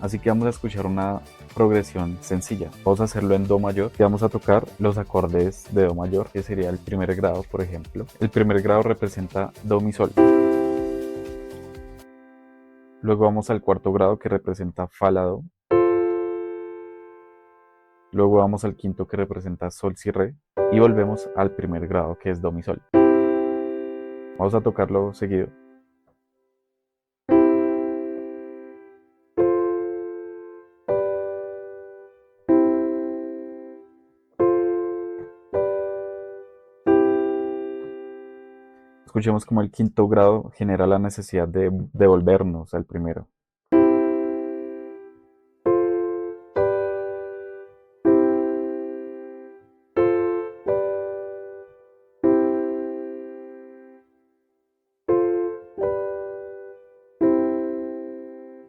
Así que vamos a escuchar una progresión sencilla. Vamos a hacerlo en do mayor y vamos a tocar los acordes de do mayor, que sería el primer grado, por ejemplo. El primer grado representa do mi sol. Luego vamos al cuarto grado, que representa fa la do. Luego vamos al quinto, que representa sol si re. Y volvemos al primer grado, que es do mi sol. Vamos a tocarlo seguido. Escuchemos como el quinto grado genera la necesidad de devolvernos al primero.